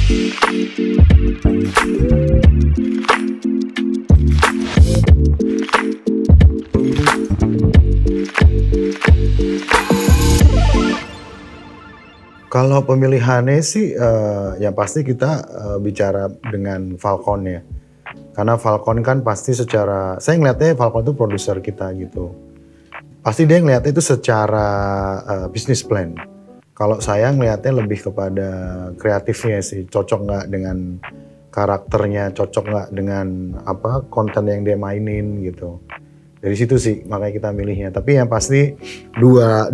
Kalau pemilihannya sih yang pasti kita bicara dengan Falcon ya. Karena Falcon kan pasti secara, saya ngeliatnya Falcon itu produser kita gitu. Pasti dia ngeliatnya itu secara business plan. Kalau saya ngeliatnya lebih kepada kreatifnya sih, cocok nggak dengan karakternya, cocok nggak dengan apa konten yang dia mainin gitu. Dari situ sih makanya kita milihnya. Tapi yang pasti dua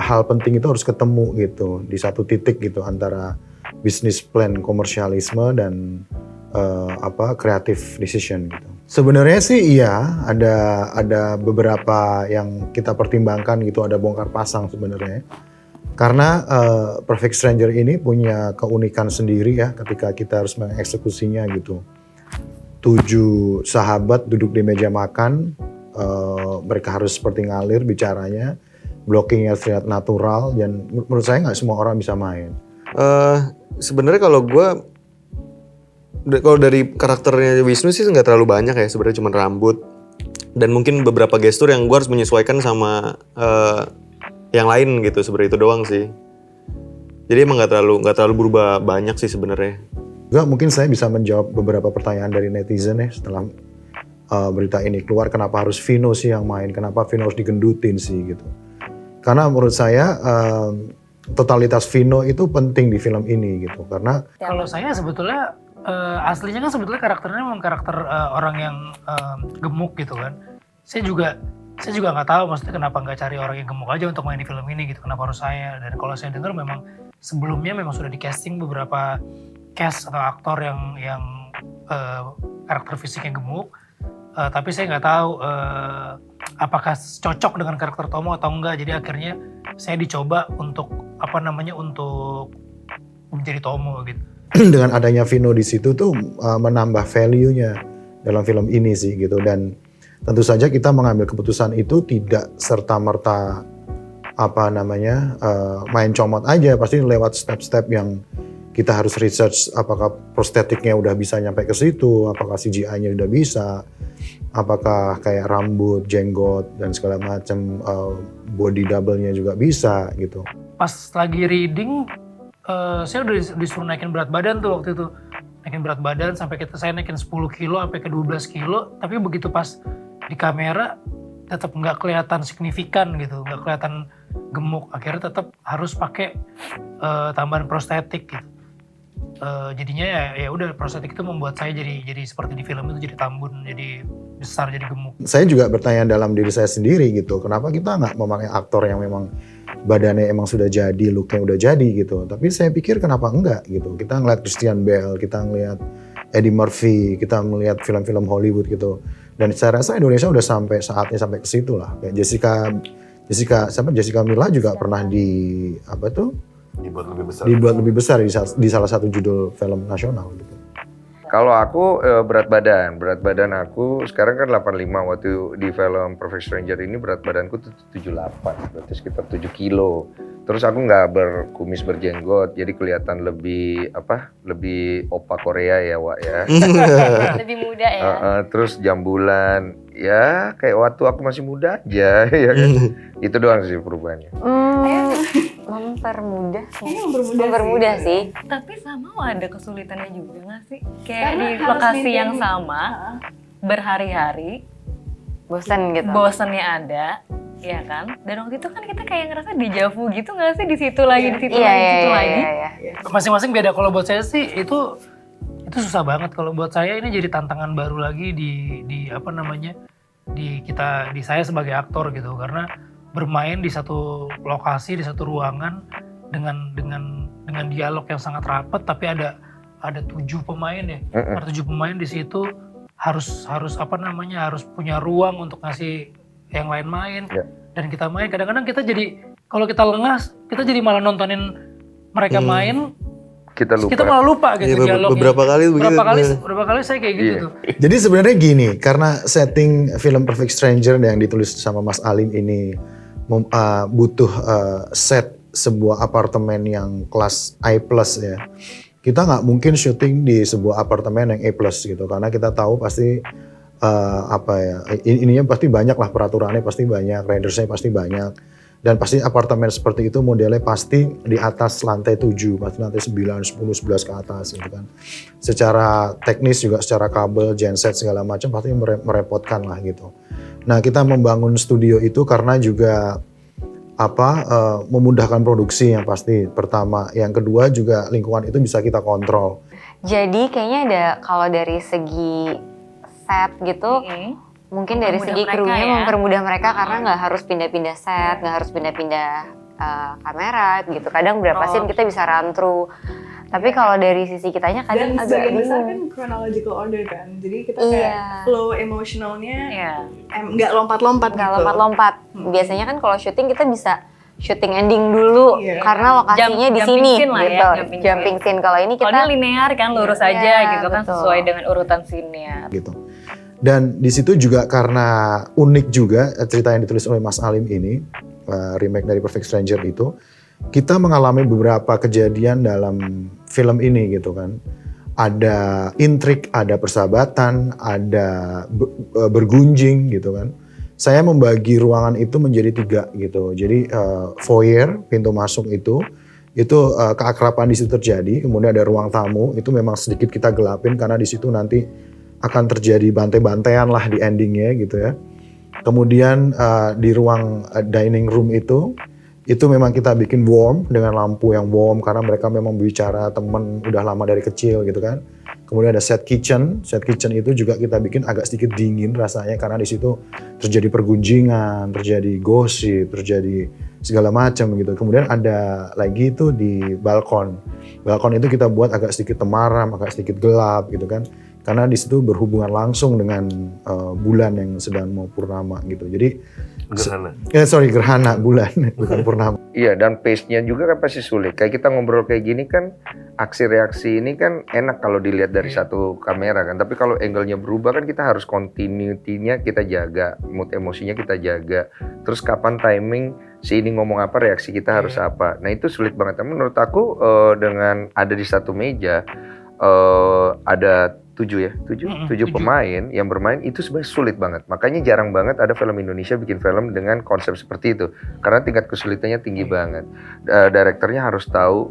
hal penting itu harus ketemu gitu di satu titik gitu antara business plan komersialisme dan creative decision gitu. Sebenarnya sih iya ada beberapa yang kita pertimbangkan gitu, ada bongkar pasang sebenarnya. Karena Perfect Stranger ini punya keunikan sendiri ya ketika kita harus mengeksekusinya gitu. 7 sahabat duduk di meja makan. Mereka harus seperti ngalir bicaranya, blockingnya terlihat natural, dan menurut saya nggak semua orang bisa main. Sebenarnya kalau dari karakternya Wisnu sih nggak terlalu banyak ya, sebenarnya cuma rambut dan mungkin beberapa gestur yang gue harus menyesuaikan sama yang lain gitu, sebenarnya itu doang sih. Jadi emang nggak terlalu berubah banyak sih sebenarnya. Juga mungkin saya bisa menjawab beberapa pertanyaan dari netizen ya setelah berita ini keluar, kenapa harus Vino sih yang main, kenapa Vino harus digendutin sih gitu. Karena menurut saya totalitas Vino itu penting di film ini gitu, karena kalau saya sebetulnya aslinya kan sebetulnya karakternya memang karakter orang yang gemuk gitu kan. Saya juga nggak tahu maksudnya kenapa nggak cari orang yang gemuk aja untuk main di film ini gitu, kenapa harus saya. Dan kalau saya dengar memang sebelumnya memang sudah di casting beberapa cast atau aktor yang karakter fisiknya gemuk. Tapi saya nggak tahu apakah cocok dengan karakter Tomo atau enggak. Jadi akhirnya saya dicoba untuk untuk menjadi Tomo gitu. Dengan adanya Vino di situ tuh menambah value-nya dalam film ini sih gitu. Dan tentu saja kita mengambil keputusan itu tidak serta-merta main comot aja. Pasti lewat step-step yang kita harus research apakah prostetiknya udah bisa nyampe ke situ, apakah CGI-nya udah bisa, apakah kayak rambut, jenggot dan segala macam body double-nya juga bisa gitu. Pas lagi reading, saya udah disuruh naikin berat badan tuh waktu itu. Naikin berat badan sampai saya naikin 10 kilo sampai ke 12 kilo, tapi begitu pas di kamera tetap nggak kelihatan signifikan gitu, nggak kelihatan gemuk. Akhirnya tetap harus pakai tambahan prostetik gitu. Jadinya ya udah prostetik itu membuat saya jadi seperti di film itu, jadi tambun, jadi besar, jadi gemuk. Saya juga bertanya dalam diri saya sendiri gitu, kenapa kita nggak memakai aktor yang memang badannya emang sudah jadi, looknya udah jadi gitu. Tapi saya pikir kenapa enggak gitu. Kita ngeliat Christian Bale, kita ngeliat Eddie Murphy, kita melihat film-film Hollywood gitu. Dan saya rasa Indonesia udah saatnya sampai ke situ lah. Kayak Jessica Mila juga pernah dibuat lebih besar di salah satu judul film nasional gitu. Kalau aku berat badan aku sekarang kan 85, waktu di film Perfect Stranger ini berat badanku tuh 78, berarti sekitar 7 kilo. Terus aku nggak berkumis berjenggot, jadi kelihatan lebih opa Korea ya Wak ya. Lebih muda ya. Terus jambulan, ya kayak waktu aku masih muda aja ya kan. Itu doang sih perubahannya. Mempermudah sih. Tapi sama ada kesulitannya juga nggak sih? Kayak di lokasi yang sama, berhari-hari, bosannya ada, ya kan? Dan waktu itu kan kita kayak ngerasa dejavu gitu nggak sih, di situ lagi, di situ lagi. Masing-masing beda. Kalau buat saya sih itu susah banget. Kalau buat saya ini jadi tantangan baru lagi di saya sebagai aktor gitu, karena bermain di satu lokasi, di satu ruangan dengan dialog yang sangat rapat, tapi ada 7 pemain ya. Ada 7 pemain di situ, harus punya ruang untuk ngasih yang lain main. Dan kita main, kadang-kadang kita jadi, kalau kita lengah, kita jadi malah nontonin mereka main. Kita malah lupa gitu dialognya. Beberapa kali saya kayak gitu tuh. Jadi sebenarnya gini, karena setting film Perfect Stranger yang ditulis sama Mas Alim ini butuh set sebuah apartemen yang kelas A+ ya. kita nggak mungkin syuting di sebuah apartemen yang A+ gitu, karena kita tahu pasti ininya pasti banyak lah, peraturannya pasti banyak, rendersnya pasti banyak, dan pasti apartemen seperti itu modelnya pasti di atas lantai 7, pasti lantai 9, 10, 11 ke atas gitu kan. Secara teknis juga, secara kabel, genset segala macam pasti merepotkan lah gitu. Nah, kita membangun studio itu karena juga memudahkan produksi yang pasti pertama, yang kedua juga lingkungan itu bisa kita kontrol. Jadi kayaknya ada, kalau dari segi set gitu, mungkin dari segi krunya mempermudah mereka karena nggak harus pindah-pindah set, nggak harus pindah-pindah kamera gitu. Kadang beberapa scene kita bisa run through. Tapi kalau dari sisi kitanya kadang dan agak sebagian besar bingung. kan chronological order kan, jadi kita kayak flow emosionalnya nggak lompat-lompat Nggak gitu. lompat-lompat. Biasanya kan kalau syuting kita bisa syuting ending dulu karena lokasinya di sini gitu. Jumping scene. Kalau ini kita kalau linear kan, lurus aja gitu kan, sesuai dengan urutan scene-nya. Gitu. Dan di situ juga karena unik juga cerita yang ditulis oleh Mas Alim ini, remake dari Perfect Stranger itu, kita mengalami beberapa kejadian dalam film ini gitu kan. Ada intrik, ada persahabatan, ada bergunjing gitu kan. Saya membagi ruangan itu menjadi 3 gitu. Jadi foyer, pintu masuk itu keakraban di situ terjadi. Kemudian ada ruang tamu, itu memang sedikit kita gelapin karena di situ nanti akan terjadi bantai-bantaian lah di endingnya gitu ya. Kemudian di ruang dining room itu memang kita bikin warm dengan lampu yang warm karena mereka memang bicara temen udah lama dari kecil gitu kan. Kemudian ada set kitchen itu juga kita bikin agak sedikit dingin rasanya karena di situ terjadi pergunjingan, terjadi gosip, terjadi segala macam gitu. Kemudian ada lagi itu di balkon itu kita buat agak sedikit temaram, agak sedikit gelap gitu kan. Karena di situ berhubungan langsung dengan bulan yang sedang mau purnama gitu. Jadi gerhana bulan bukan purnama. Iya, dan pace-nya juga kan pasti sulit. Kayak kita ngobrol kayak gini kan, aksi reaksi ini kan enak kalau dilihat dari satu kamera kan. Tapi kalau angle-nya berubah kan kita harus continuity-nya kita jaga, mood emosinya kita jaga. Terus kapan timing si ini ngomong apa, reaksi kita harus apa. Nah itu sulit banget. Menurut aku dengan ada di satu meja ada 7 pemain yang bermain itu sebenarnya sulit banget. Makanya jarang banget ada film Indonesia bikin film dengan konsep seperti itu. Karena tingkat kesulitannya tinggi banget. Direkturnya harus tahu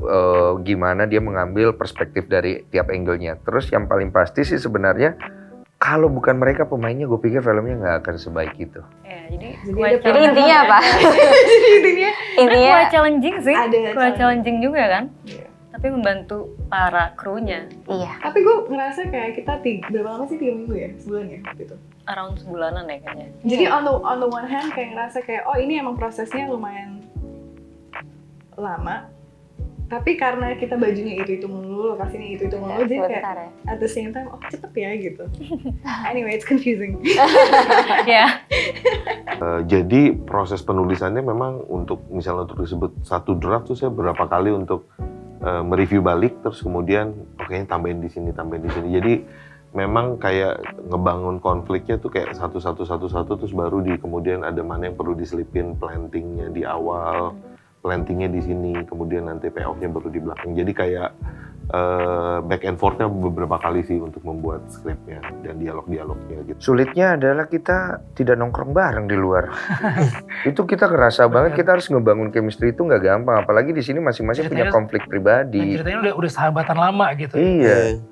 gimana dia mengambil perspektif dari tiap angle-nya. Terus yang paling pasti sih sebenarnya kalau bukan mereka pemainnya, gue pikir filmnya nggak akan sebaik itu. Ya, jadi intinya apa? intinya challenging sih. Ada challenging juga kan. Tapi membantu para krunya. Iya. Tapi gue ngerasa kayak kita berapa lama sih, 3 minggu ya? Sebulan ya gitu. Around sebulanan ya kayaknya. Jadi on the one hand kayak ngerasa kayak ini emang prosesnya lumayan lama. Tapi karena kita bajunya itu mulu, lokasinya itu mulu, jadi kayak at the same time cepet ya gitu. Anyway, it's confusing. Ya. Jadi proses penulisannya memang untuk disebut satu draft tuh saya berapa kali untuk mereview balik, terus kemudian kayaknya tambahin di sini. Jadi memang kayak ngebangun konfliknya tuh kayak satu terus baru kemudian ada mana yang perlu diselipin plantingnya di awal, plantingnya di sini, kemudian nanti payoff-nya baru di belakang. Jadi kayak back and forth-nya beberapa kali sih untuk membuat skripnya dan dialog-dialognya gitu. Sulitnya adalah kita tidak nongkrong bareng di luar. Itu kita ngerasa banget kita harus ngebangun chemistry itu nggak gampang. Apalagi di sini masing-masing punya konflik pribadi. Ceritanya udah sahabatan lama gitu. Iya.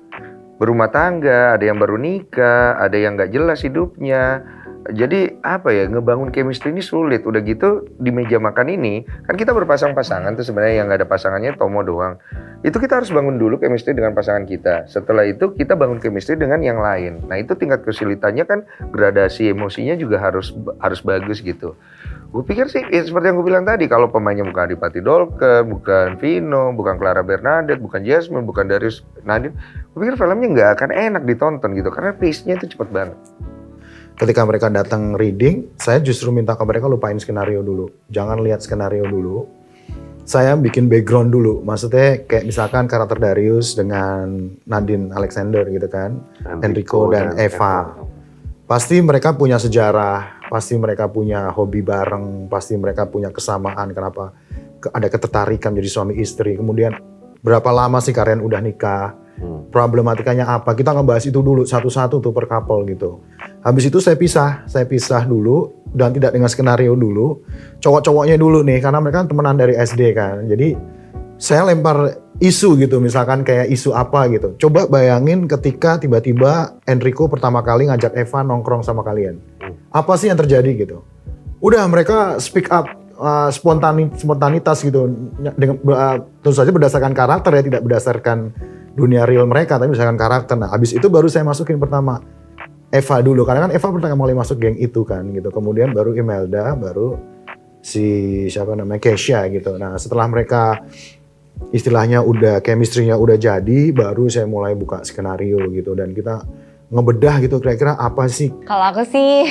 Berumah tangga, ada yang baru nikah, ada yang nggak jelas hidupnya. Jadi ngebangun chemistry ini sulit. Udah gitu di meja makan ini kan kita berpasang-pasangan tuh sebenarnya yang nggak ada pasangannya Tomo doang. Itu kita harus bangun dulu chemistry dengan pasangan kita. Setelah itu kita bangun chemistry dengan yang lain. Nah itu tingkat kesulitannya kan gradasi emosinya juga harus bagus gitu. Gue pikir sih seperti yang gue bilang tadi, kalau pemainnya bukan Adipati Dolken, bukan Vino, bukan Clara Bernadette, bukan Jasmine, bukan Darius Nadine, gue pikir filmnya nggak akan enak ditonton gitu karena pace-nya itu cepet banget. Ketika mereka datang reading, saya justru minta ke mereka lupain skenario dulu. Jangan lihat skenario dulu. Saya bikin background dulu. Maksudnya kayak misalkan karakter Darius dengan Nadine Alexander gitu kan. Enrico dan Eva. Pasti mereka punya sejarah, pasti mereka punya hobi bareng, pasti mereka punya kesamaan kenapa ada ketertarikan jadi suami istri. Kemudian berapa lama sih kalian udah nikah, problematikanya apa, kita ngebahas itu dulu satu-satu tuh per couple gitu. Habis itu saya pisah dulu dan tidak dengan skenario dulu, cowok-cowoknya dulu nih karena mereka kan temenan dari SD kan, jadi saya lempar isu gitu, misalkan kayak isu apa gitu. Coba bayangin ketika tiba-tiba Enrico pertama kali ngajak Eva nongkrong sama kalian. Apa sih yang terjadi gitu? Udah mereka speak up, spontanitas gitu. Tentu saja berdasarkan karakter ya, tidak berdasarkan dunia real mereka, tapi berdasarkan karakter. Nah abis itu baru saya masukin pertama Eva dulu. Karena kan Eva pertama kali masuk geng itu kan gitu. Kemudian baru Imelda, baru si siapa namanya Kesha gitu. Nah setelah mereka istilahnya udah chemistry-nya udah jadi, baru saya mulai buka skenario gitu dan kita ngebedah gitu kira-kira apa sih. Kalau aku sih,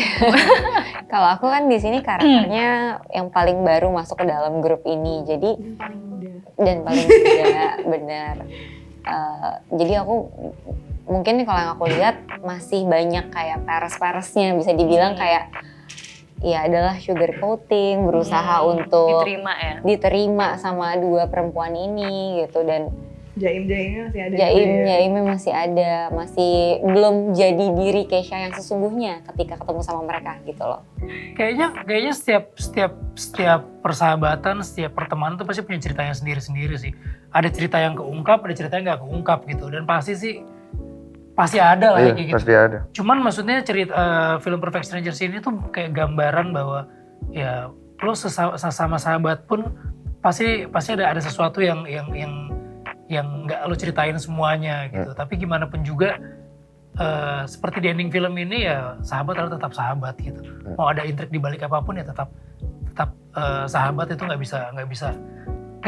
kalau aku kan di sini karakternya yang paling baru masuk ke dalam grup ini, jadi dan paling muda, benar. Jadi aku mungkin kalau yang aku lihat masih banyak kayak peres-peresnya, bisa dibilang kayak ya adalah sugar coating, berusaha untuk diterima sama dua perempuan ini gitu, dan jaimnya masih ada. Jaimnya masih ada, masih belum jadi diri Kesha yang sesungguhnya ketika ketemu sama mereka gitu loh. Kayaknya setiap persahabatan, setiap pertemanan tuh pasti punya ceritanya sendiri-sendiri sih. Ada cerita yang keungkap, ada cerita yang nggak keungkap gitu, dan pasti ada lah kayak gitu. Pasti ada. Cuman maksudnya cerita film Perfect Strangers ini tuh kayak gambaran bahwa ya lo sesama sahabat pun pasti ada sesuatu yang nggak lo ceritain semuanya gitu. Tapi gimana pun juga seperti di ending film ini ya sahabat adalah tetap sahabat gitu. Mau ada intrik di balik apapun ya tetap sahabat itu nggak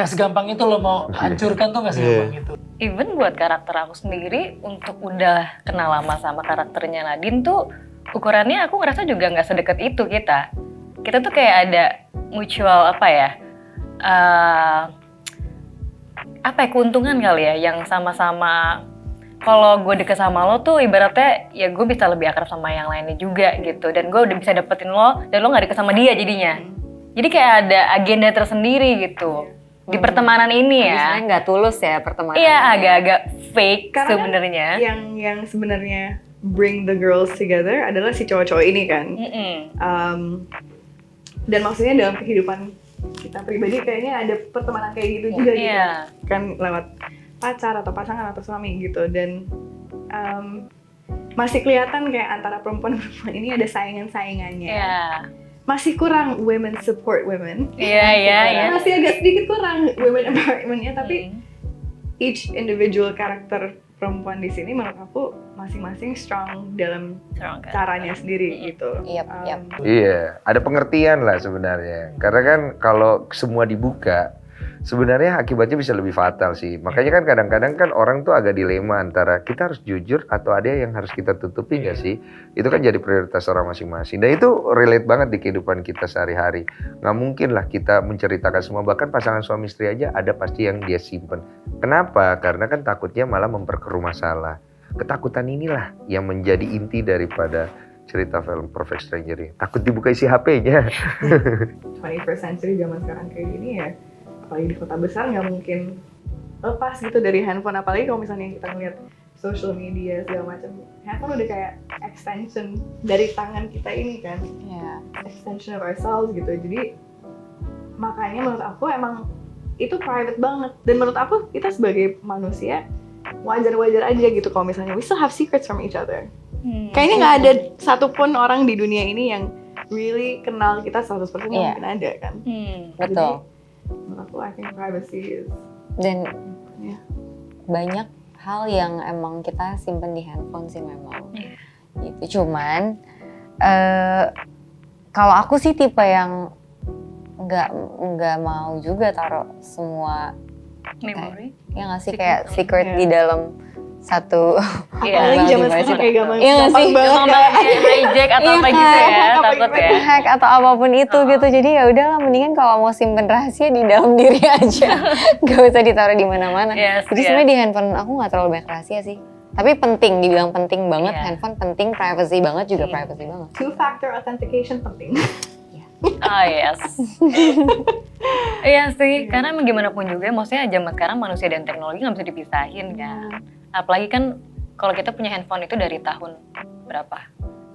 segampang itu lo mau hancurkan tuh nggak segampang itu. Even buat karakter aku sendiri, untuk udah kenal lama sama karakternya Nadine tuh ukurannya aku ngerasa juga nggak sedekat itu kita. Kita tuh kayak ada mutual keuntungan kali ya, yang sama-sama kalau gue deket sama lo tuh ibaratnya ya gue bisa lebih akrab sama yang lainnya juga gitu, dan gue udah bisa dapetin lo dan lo nggak deket sama dia jadinya. Jadi kayak ada agenda tersendiri gitu di pertemanan ini ya. Sebenarnya nggak tulus ya pertemanan. Iya, agak-agak fake sebenarnya. Yang sebenarnya bring the girls together adalah si cowok-cowok ini kan. Dan maksudnya dalam kehidupan kita pribadi kayaknya ada pertemanan kayak gitu juga gitu. Kan lewat pacar atau pasangan atau suami gitu, dan masih kelihatan kayak antara perempuan-perempuan ini ada saingan-saingannya. Masih kurang women support women. Masih agak sedikit kurang women empowerment-nya, tapi each individual karakter perempuan di sini menurut aku masing-masing strong dalam caranya sendiri gitu. Iya, ada pengertian lah sebenarnya. Karena kan kalau semua dibuka, sebenarnya akibatnya bisa lebih fatal sih. Makanya kan kadang-kadang kan orang tuh agak dilema antara kita harus jujur atau ada yang harus kita tutupi nggak sih? Itu kan jadi prioritas orang masing-masing. Dan itu relate banget di kehidupan kita sehari-hari. Nggak mungkin lah kita menceritakan semua. Bahkan pasangan suami istri aja ada pasti yang dia simpen. Kenapa? Karena kan takutnya malah memperkeruh masalah. Ketakutan inilah yang menjadi inti daripada cerita film Perfect Stranger ini. Takut dibuka isi HP-nya. 21st century zaman sekarang kayak gini ya, apalagi di kota besar nggak mungkin lepas gitu dari handphone. Apalagi kalau misalnya kita ngeliat social media segala macam, handphone udah kayak extension dari tangan kita ini kan, extension of ourselves gitu. Jadi makanya menurut aku emang itu private banget, dan menurut aku kita sebagai manusia wajar-wajar aja gitu kalau misalnya we still have secrets from each other. Kayaknya nggak ada satupun orang di dunia ini yang really kenal kita 100% yang mungkin ada kan. Betul. Menurut aku, I think privacy is... Dan banyak hal yang emang kita simpen di handphone sih memang. Gitu. Cuman kalau aku sih tipe yang nggak mau juga taruh semua memori. Ya nggak sih, kayak secret di dalam satu. Apalagi zaman sekarang kayak gampang banget hijack atau apa gitu ya, takut ya. Hack atau apapun itu gitu. Jadi ya udahlah, mendingan kalau mau simpen rahasia di dalam diri aja, nggak usah ditaruh di mana-mana. Jadi sebenarnya di handphone aku nggak terlalu banyak rahasia sih. Tapi penting, dibilang penting banget, handphone penting, privacy banget juga privacy banget. 2-factor authentication penting. Ah yes. Iya sih, karena emang gimana pun juga, maksudnya zaman sekarang manusia dan teknologi nggak bisa dipisahin kan. Apalagi kan kalau kita punya handphone itu dari tahun berapa?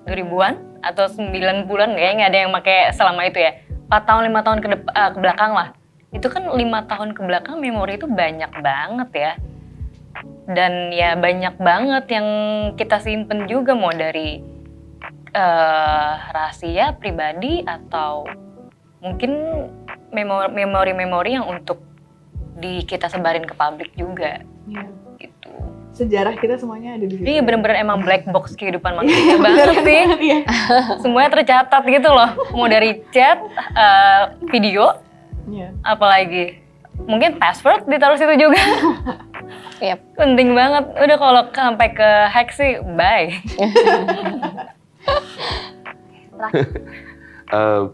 2000-an atau 90-an, kayaknya nggak ada yang pakai selama itu ya. 4 tahun, 5 tahun ke belakang lah. Itu kan 5 tahun ke belakang memori itu banyak banget ya. Dan ya banyak banget yang kita simpen juga, mau dari rahasia pribadi atau mungkin memori-memori yang untuk kita sebarin ke publik juga. Iya. Gitu. Sejarah kita semuanya ada di situ. Iya bener-bener emang black box kehidupan manusia banget sih. Iya. Semuanya tercatat gitu loh. Mau dari chat, video, Iya. apalagi. Mungkin password ditaruh situ juga. Yap. Penting banget. Udah kalau sampai ke hack sih, bye.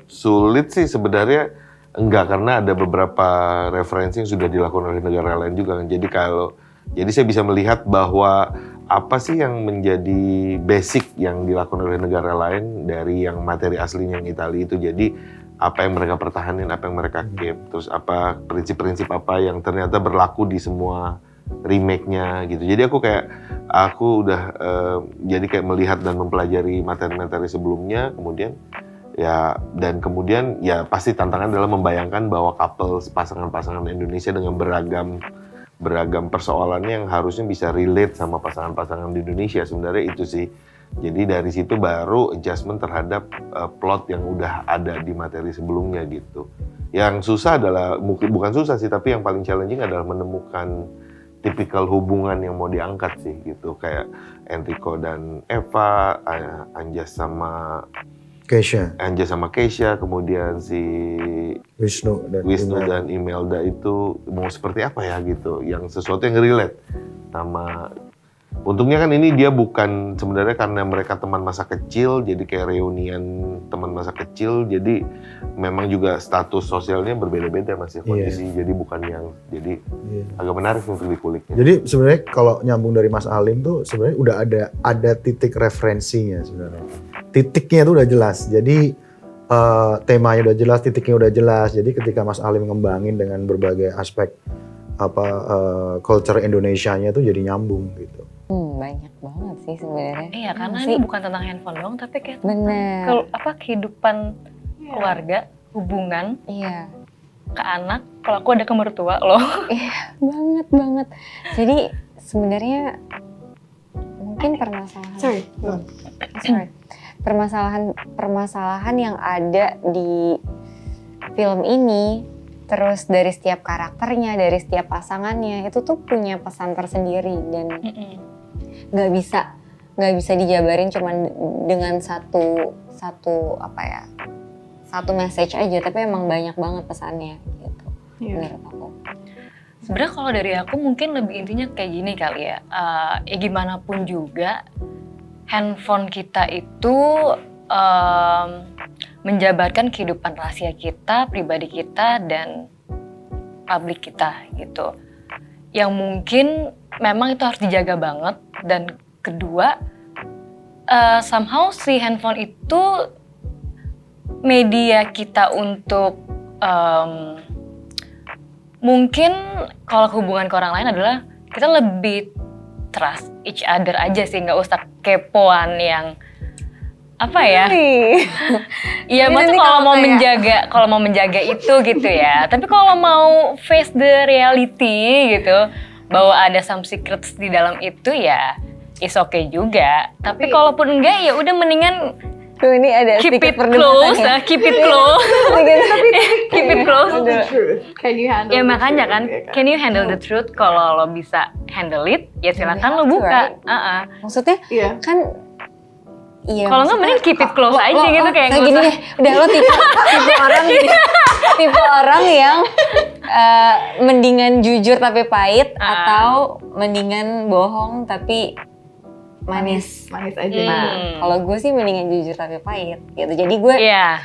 Sulit sih sebenarnya enggak, karena ada beberapa referensi yang sudah dilakukan oleh negara lain juga kan. Jadi saya bisa melihat bahwa apa sih yang menjadi basic yang dilakukan oleh negara lain dari yang materi aslinya yang Italia itu. Jadi apa yang mereka pertahanin, apa yang mereka keep, terus apa prinsip-prinsip apa yang ternyata berlaku di semua remake-nya gitu. Jadi aku udah jadi kayak melihat dan mempelajari materi-materi sebelumnya, kemudian ya pasti tantangan adalah membayangkan bahwa pasangan-pasangan Indonesia dengan beragam persoalannya yang harusnya bisa relate sama pasangan-pasangan di Indonesia, sebenarnya itu sih. Jadi dari situ baru adjustment terhadap plot yang udah ada di materi sebelumnya gitu. Yang susah adalah, bukan susah sih, tapi yang paling challenging adalah menemukan tipikal hubungan yang mau diangkat sih gitu. Kayak Enrico dan Eva, Anjas sama Keisha, kemudian si Wisnu dan Imelda itu mau seperti apa ya gitu. Yang sesuatu yang relate sama. Untungnya kan ini dia bukan sebenarnya karena mereka teman masa kecil, jadi kayak reunian teman masa kecil, jadi memang juga status sosialnya berbeda-beda masih kondisi, jadi bukan yang agak menarik untuk dikuliknya. Jadi sebenarnya kalau nyambung dari Mas Alim tuh sebenarnya udah ada titik referensinya sebenarnya. Titiknya tuh udah jelas. Jadi temanya udah jelas, titiknya udah jelas. Jadi ketika Mas Alim ngembangin dengan berbagai aspek culture Indonesianya tuh jadi nyambung gitu. Banyak banget sih sebenarnya. Iya, karena ini bukan tentang handphone doang, tapi kayak Bener. kalau kehidupan keluarga, hubungan ke anak. Kalau aku ada ke mertua loh. Iya, banget. Jadi sebenarnya mungkin permasalahan yang ada di film ini, terus dari setiap karakternya, dari setiap pasangannya itu tuh punya pesan tersendiri dan nggak bisa dijabarin cuman dengan satu message aja, tapi emang banyak banget pesannya gitu. Menurut aku. Sebenarnya kalau dari aku mungkin lebih intinya kayak gini kali ya. Ya gimana pun juga handphone kita itu menjabarkan kehidupan rahasia kita, pribadi kita, dan publik kita gitu. Yang mungkin memang itu harus dijaga banget. Dan kedua, somehow si handphone itu media kita untuk mungkin kalau hubungan ke orang lain adalah kita lebih trust each other aja sih, nggak usah kepoan yang apa ya? Iya, maksudnya kalau mau menjaga itu gitu ya. Tapi kalau mau face the reality gitu, bahwa ada some secrets di dalam itu ya, is okay juga. Tapi kalaupun enggak ya udah mendingan ini ada keep it close, keep it close. Keep it close. Can you handle? Ya makanya kan, can you handle the truth? Kalau lo bisa handle it, ya silakan lo buka. Maksudnya kan kalau nggak mending keep it close aja gitu kayak gini deh. Udah lo tipe orang yang mendingan jujur tapi pahit atau mendingan bohong tapi manis aja. Kalau gue sih mendingan jujur tapi pahit gitu. Jadi gue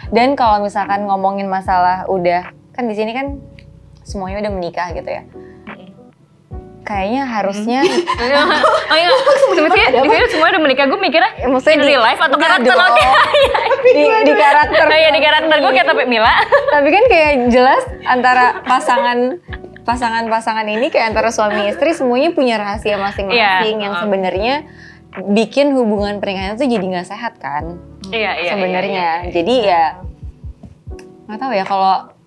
dan kalau misalkan ngomongin masalah udah kan di sini kan semuanya udah menikah gitu ya. kayaknya harusnya Oh iya, sebenarnya di sini semua udah menikah. Gue mikirnya maksudnya in real life atau enggak karakter? dong. Oke. di karakter. Oh iya, di karakter gue kayak tapi Mila. Tapi kan kayak jelas antara pasangan ini kayak antara suami istri semuanya punya rahasia masing-masing yang sebenarnya bikin hubungan pernikahan itu jadi nggak sehat kan? Iya. Sebenarnya. Jadi ya nggak tahu ya,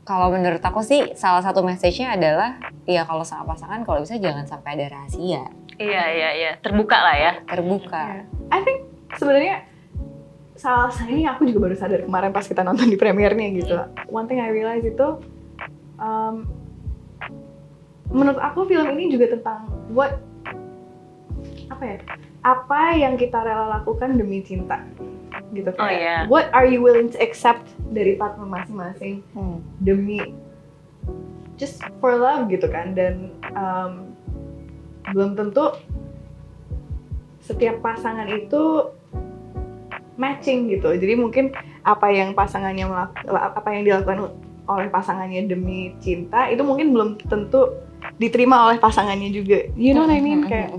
kalau menurut aku sih salah satu message-nya adalah ya kalau sama pasangan kalau bisa jangan sampai ada rahasia. Iya. Terbuka lah ya. Terbuka. I think sebenarnya ini aku juga baru sadar kemarin pas kita nonton di premiernya gitu. One thing I realize itu menurut aku film ini juga tentang apa yang kita rela lakukan demi cinta gitu kan. Oh, yeah. What are you willing to accept dari partner masing-masing demi just for love gitu kan. Dan belum tentu setiap pasangan itu matching gitu. Jadi mungkin apa yang dilakukan oleh pasangannya demi cinta itu mungkin belum tentu diterima oleh pasangannya juga. You know what I mean? Kayak